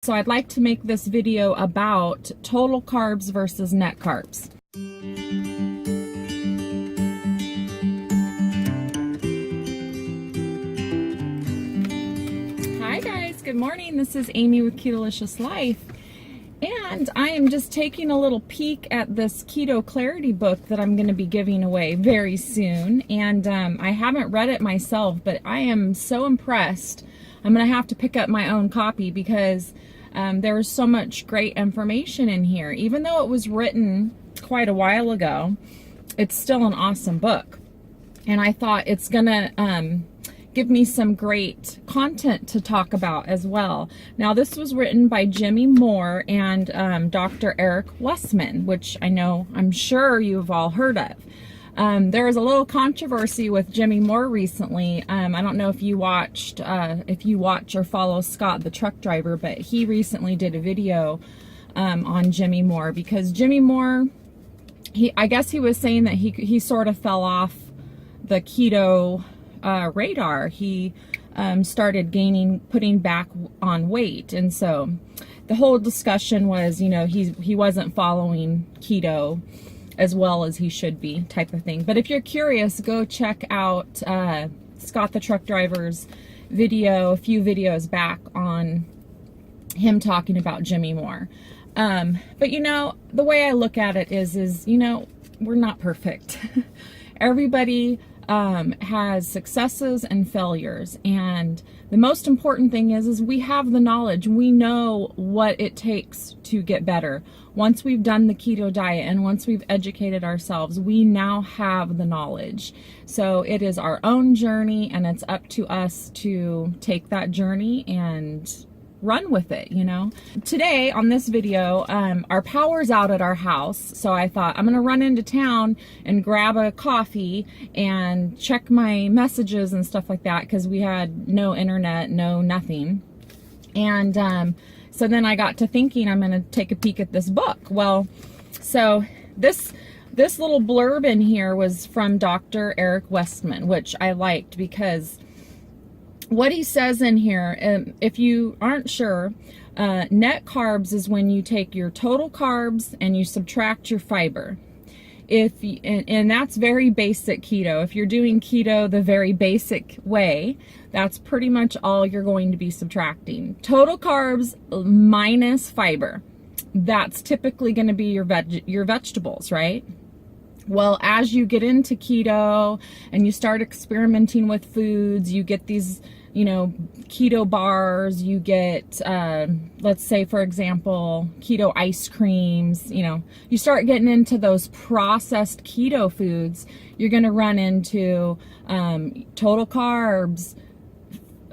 So I'd like to make this video about total carbs versus net carbs. Hi guys, good morning. This is Amy with Ketolicious Life. And I am just taking a little peek at this Keto Clarity book that I'm going to be giving away very soon. And I haven't read it myself, but I am so impressed. I'm going to have to pick up my own copy because there is so much great information in here. Even though it was written quite a while ago, it's still an awesome book. And I thought it's going to give me some great content to talk about as well. Now, this was written by Jimmy Moore and Dr. Eric Westman, which I'm sure you've all heard of. There was a little controversy with Jimmy Moore recently. I don't know if you watch or follow Scott, the truck driver, but he recently did a video on Jimmy Moore because Jimmy Moore, I guess he was saying that he sort of fell off the keto radar. He started putting back on weight, and so the whole discussion was, he wasn't following keto as well as he should be, type of thing. But if you're curious, go check out Scott the truck driver's video, a few videos back on him talking about Jimmy Moore. But the way I look at it is we're not perfect. Everybody has successes and failures, and the most important thing is we have the knowledge. We know what it takes to get better. Once we've done the keto diet and once we've educated ourselves, we now have the knowledge. So it is our own journey, and it's up to us to take that journey and run with it, Today on this video, our power's out at our house, so I thought I'm gonna run into town and grab a coffee and check my messages and stuff like that, because we had no internet, no nothing. And so then I got to thinking I'm gonna take a peek at this book. Well, so this little blurb in here was from Dr. Eric Westman, which I liked because what he says in here, if you aren't sure, net carbs is when you take your total carbs and you subtract your fiber. And that's very basic keto. If you're doing keto the very basic way, that's pretty much all you're going to be subtracting. Total carbs minus fiber. That's typically going to be your vegetables, right? Well, as you get into keto and you start experimenting with foods, you get these keto bars, you get, let's say, for example, keto ice creams, you start getting into those processed keto foods, you're going to run into total carbs,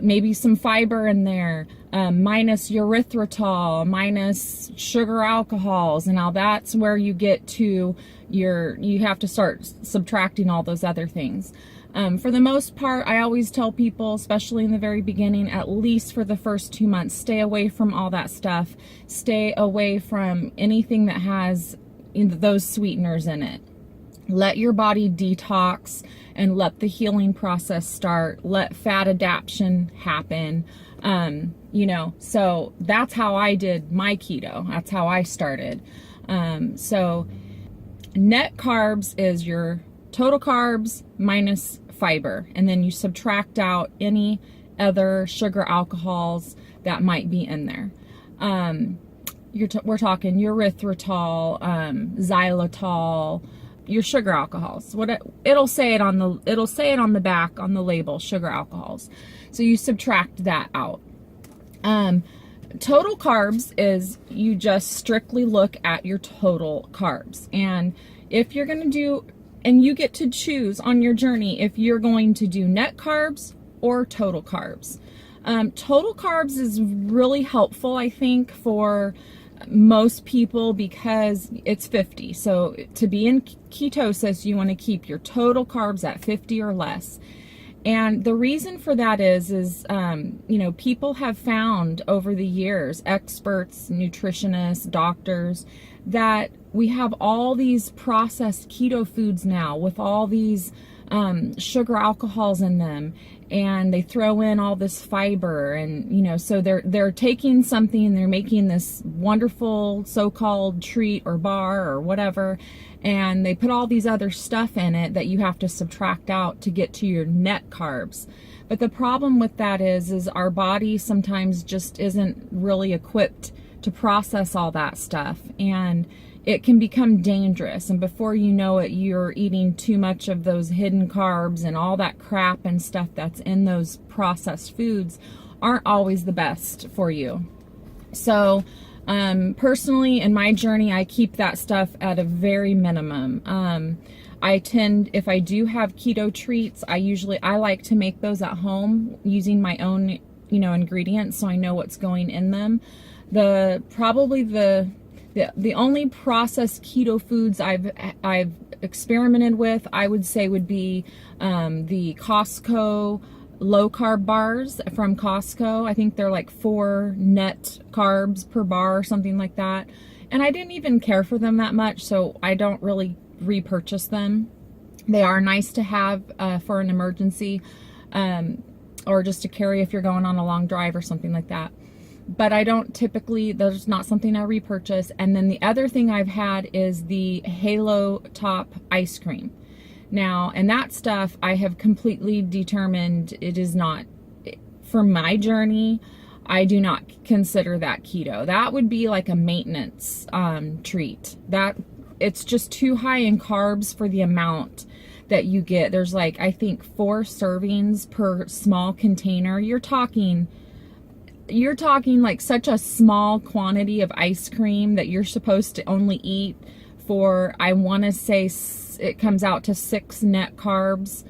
maybe some fiber in there, minus erythritol, minus sugar alcohols, and now that's where you get to you have to start subtracting all those other things. For the most part, I always tell people, especially in the very beginning, at least for the first 2 months, stay away from all that stuff. Stay away from anything that has those sweeteners in it. Let your body detox and let the healing process start. Let fat adaptation happen. So that's how I did my keto. That's how I started. So net carbs is your total carbs minus fiber, and then you subtract out any other sugar alcohols that might be in there. We're talking erythritol, xylitol, your sugar alcohols. It'll say it on the back on the label, sugar alcohols. So you subtract that out. Total carbs is you just strictly look at your total carbs, and if you're going to do, and you get to choose on your journey if you're going to do net carbs or total carbs. Total carbs is really helpful, I think, for most people because it's 50. So to be in ketosis, you want to keep your total carbs at 50 or less. And the reason for that is people have found over the years, experts, nutritionists, doctors, that we have all these processed keto foods now with all these sugar alcohols in them, and they throw in all this fiber, and you know, so they're taking something and they're making this wonderful so-called treat or bar or whatever, and they put all these other stuff in it that you have to subtract out to get to your net carbs. But the problem with that is our body sometimes just isn't really equipped to process all that stuff, and it can become dangerous, and before you know it, you're eating too much of those hidden carbs, and all that crap and stuff that's in those processed foods aren't always the best for you. So personally, in my journey, I keep that stuff at a very minimum. I tend, if I do have keto treats, I like to make those at home using my own, you know, ingredients, so I know what's going in them. Probably the only processed keto foods I've experimented with, I would say, would be the Costco low carb bars from Costco. I think they're like 4 net carbs per bar or something like that. And I didn't even care for them that much, so I don't really repurchase them. They are nice to have for an emergency, or just to carry if you're going on a long drive or something like that. But I don't typically, there's not something I repurchase. And then the other thing I've had is the Halo Top ice cream. Now, and that stuff I have completely determined it is not, for my journey, I do not consider that keto. That would be like a maintenance treat. That it's just too high in carbs for the amount that you get. There's like, I think 4 servings per small container. You're talking like such a small quantity of ice cream that you're supposed to only eat for, I want to say it comes out to 6 net carbs,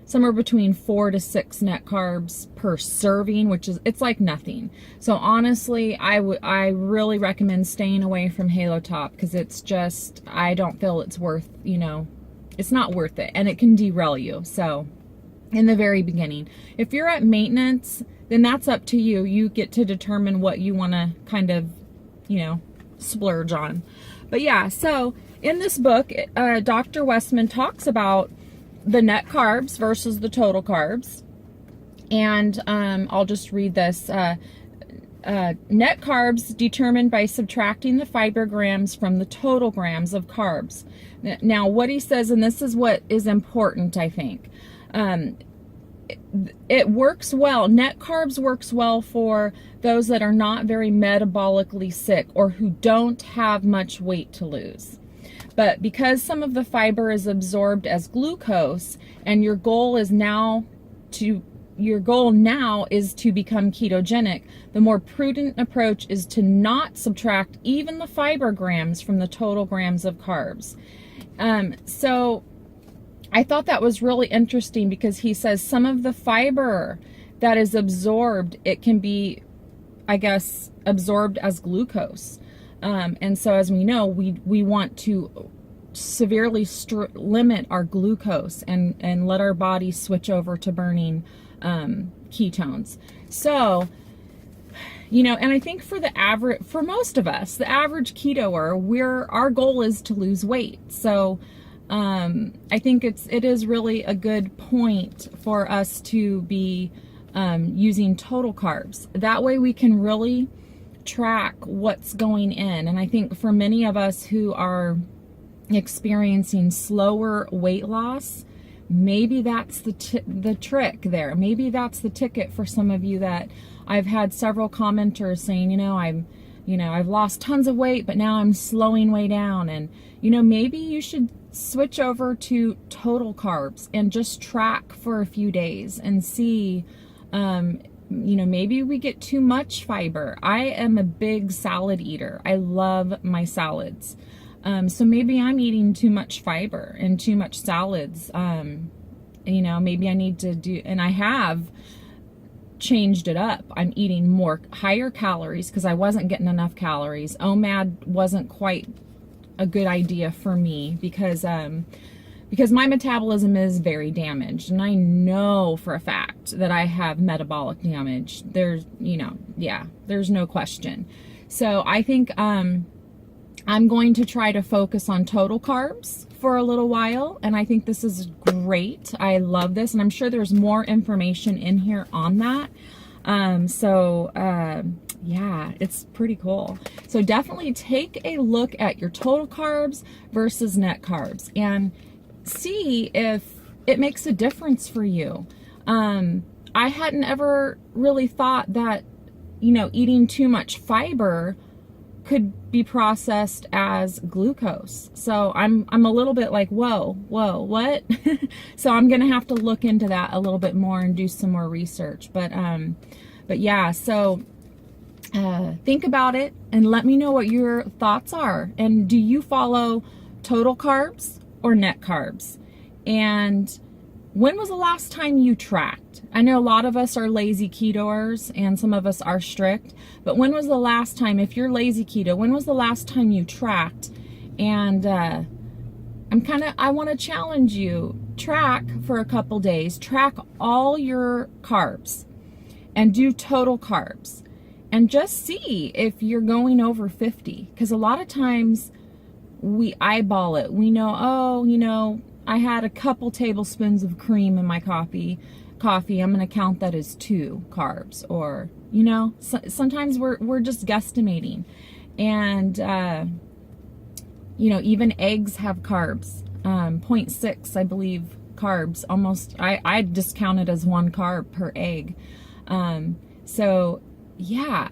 somewhere between 4 to 6 net carbs per serving, which is, it's like nothing. So honestly, I really recommend staying away from Halo Top, because it's just, I don't feel it's worth, you know, it's not worth it, and it can derail you. So in the very beginning, if you're at maintenance, then that's up to you. You get to determine what you want to kind of, you know, splurge on. But yeah, so in this book, Dr. Westman talks about the net carbs versus the total carbs. And I'll just read this. Net carbs determined by subtracting the fiber grams from the total grams of carbs. Now, what he says, and this is what is important, I think, it works well. Net carbs works well for those that are not very metabolically sick or who don't have much weight to lose. But because some of the fiber is absorbed as glucose, and your goal now is to become ketogenic, the more prudent approach is to not subtract even the fiber grams from the total grams of carbs. So I thought that was really interesting, because he says some of the fiber that is absorbed, it can be, I guess, absorbed as glucose. And so, as we know, we want to severely limit our glucose and let our body switch over to burning ketones. So, you know, and I think for most of us, the average ketoer, our goal is to lose weight. So I think it is really a good point for us to be using total carbs. That way we can really track what's going in. And I think for many of us who are experiencing slower weight loss, maybe that's the trick there. Maybe that's the ticket for some of you. That I've had several commenters saying, I've lost tons of weight, but now I'm slowing way down. And, maybe you should switch over to total carbs and just track for a few days and see, maybe we get too much fiber. I am a big salad eater. I love my salads. So maybe I'm eating too much fiber and too much salads. Maybe I need to do, and I have changed it up. I'm eating higher calories because I wasn't getting enough calories. OMAD wasn't quite a good idea for me because my metabolism is very damaged, and I know for a fact that I have metabolic damage. There's no question. So I think I'm going to try to focus on total carbs for a little while, and I think this is great. I love this, and I'm sure there's more information in here on that. Yeah, it's pretty cool. So definitely take a look at your total carbs versus net carbs and see if it makes a difference for you. I hadn't ever really thought that, you know, eating too much fiber could be processed as glucose. So I'm a little bit like, whoa, what? So I'm gonna have to look into that a little bit more and do some more research. But yeah, so think about it and let me know what your thoughts are. And do you follow total carbs or net carbs? And when was the last time you tracked? I know a lot of us are lazy ketoers and some of us are strict, but when was the last time, if you're lazy keto, when was the last time you tracked? And I want to challenge you, track for a couple days, track all your carbs and do total carbs and just see if you're going over 50. Because a lot of times we eyeball it. We know, oh, you know, I had a couple tablespoons of cream in my coffee. I'm going to count that as 2 carbs. Or, you know, sometimes we're just guesstimating. And, you know, even eggs have carbs. 0.6, I believe, carbs. Almost, I discount it as 1 carb per egg. So, yeah,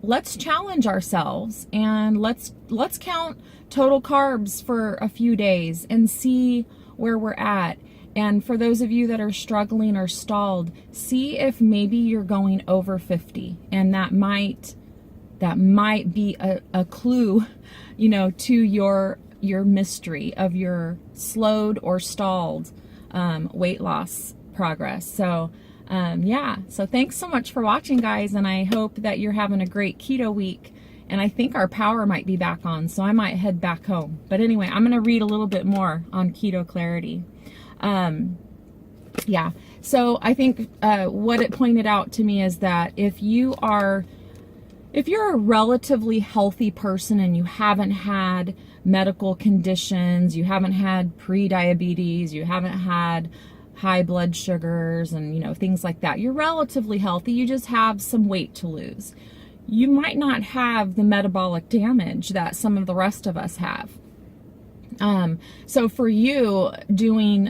let's challenge ourselves and let's count total carbs for a few days and see where we're at. And for those of you that are struggling or stalled, see if maybe you're going over 50, and that might be a clue, you know, to your mystery of your slowed or stalled weight loss progress. So yeah, so thanks so much for watching, guys, and I hope that you're having a great keto week. And I think our power might be back on, so I might head back home. But anyway, I'm going to read a little bit more on Keto Clarity. Yeah, so I think what it pointed out to me is that if you're a relatively healthy person and you haven't had medical conditions, you haven't had pre-diabetes, you haven't had high blood sugars and, you know, things like that, you're relatively healthy, you just have some weight to lose. You might not have the metabolic damage that some of the rest of us have. So for you, doing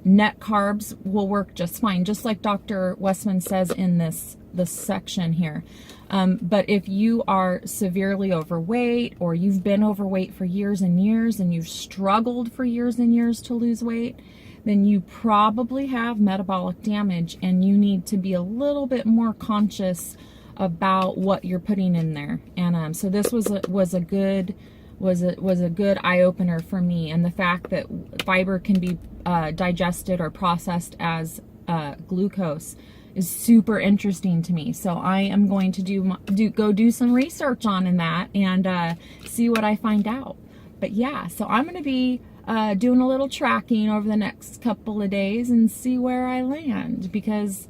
net carbs will work just fine, just like Dr. Westman says in this section here. But if you are severely overweight, or you've been overweight for years and years and you've struggled for years and years to lose weight, then you probably have metabolic damage and you need to be a little bit more conscious about what you're putting in there. And so this was a good eye opener for me, and the fact that fiber can be digested or processed as glucose is super interesting to me. So I am going to go do some research on that and see what I find out. But yeah, so I'm going to be doing a little tracking over the next couple of days and see where I land, because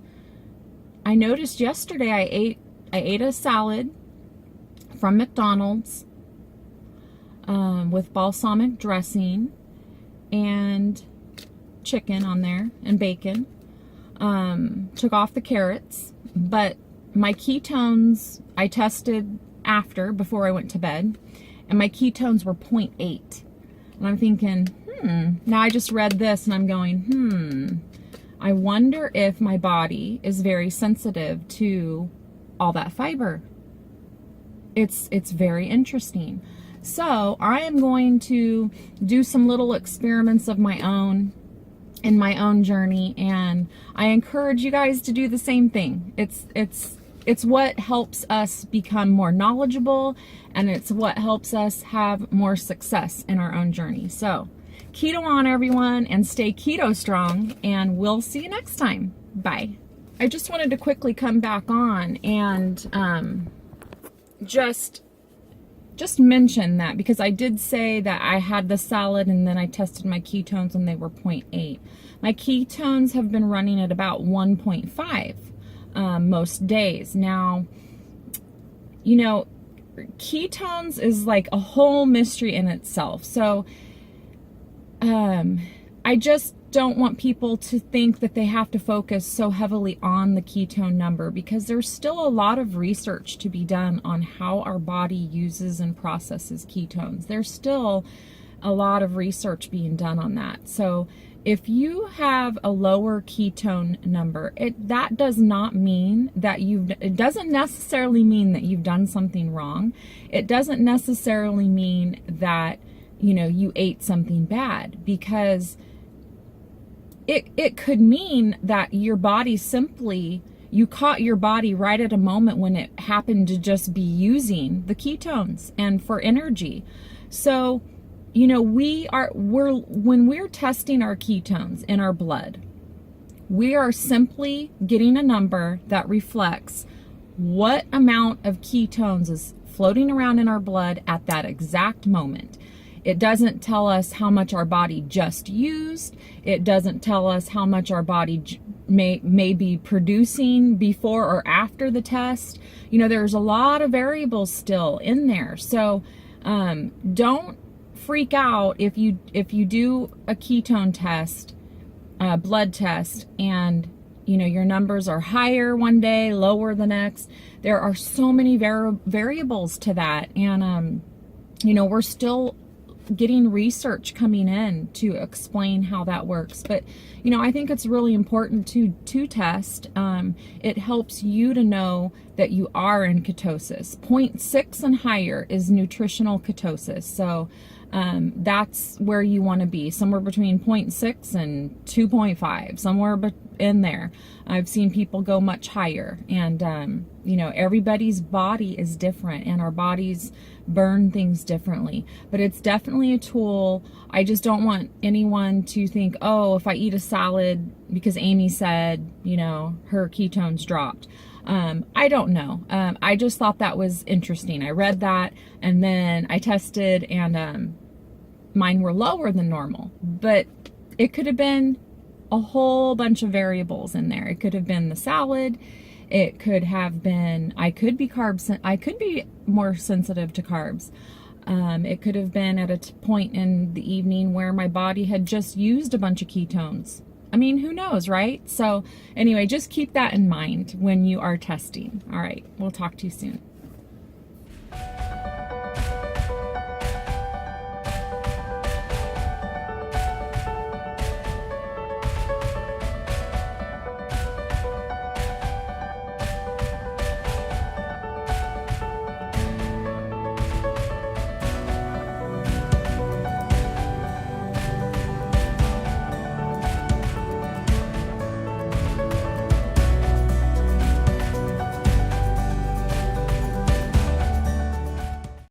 I noticed yesterday I ate a salad from McDonald's with balsamic dressing and chicken on there and bacon. Took off the carrots, but my ketones I tested before I went to bed, and my ketones were 0.8. And I'm thinking, now I just read this and I'm going, I wonder if my body is very sensitive to all that fiber. It's very interesting. So I am going to do some little experiments of my own in my own journey, and I encourage you guys to do the same thing. It's what helps us become more knowledgeable, and it's what helps us have more success in our own journey. So keto on, everyone, and stay keto strong, and we'll see you next time. Bye. I just wanted to quickly come back on and just mention that, because I did say that I had the salad and then I tested my ketones and they were 0.8. My ketones have been running at about 1.5 most days. Now, you know, ketones is like a whole mystery in itself. So I just don't want people to think that they have to focus so heavily on the ketone number, because there's still a lot of research to be done on how our body uses and processes ketones. There's still a lot of research being done on that. So if you have a lower ketone number, that does not mean that it doesn't necessarily mean that you've done something wrong. It doesn't necessarily mean that, you know, you ate something bad, because it could mean that your body simply, you caught your body right at a moment when it happened to just be using the ketones and for energy. So, you know, when we're testing our ketones in our blood, we are simply getting a number that reflects what amount of ketones is floating around in our blood at that exact moment. It doesn't tell us how much our body just used. It doesn't tell us how much our body may be producing before or after the test. You know, there's a lot of variables still in there. So don't freak out if you do a ketone test, blood test, and you know your numbers are higher one day, lower the next. There are so many variables to that, and you know, we're still getting research coming in to explain how that works. But you know, I think it's really important to test. It helps you to know that you are in ketosis. 0.6 and higher is nutritional ketosis. So that's where you want to be, somewhere between 0.6 and 2.5, somewhere in there. I've seen people go much higher, and you know, everybody's body is different, and our bodies burn things differently. But it's definitely a tool. I just don't want anyone to think, oh, if I eat a salad, because Amy said, you know, her ketones dropped. I don't know. I just thought that was interesting. I read that, and then I tested, and mine were lower than normal. But it could have been a whole bunch of variables in there. It could have been the salad. It could have been, I could be more sensitive to carbs. It could have been at a point in the evening where my body had just used a bunch of ketones. I mean, who knows, right? So anyway, just keep that in mind when you are testing. All right, we'll talk to you soon.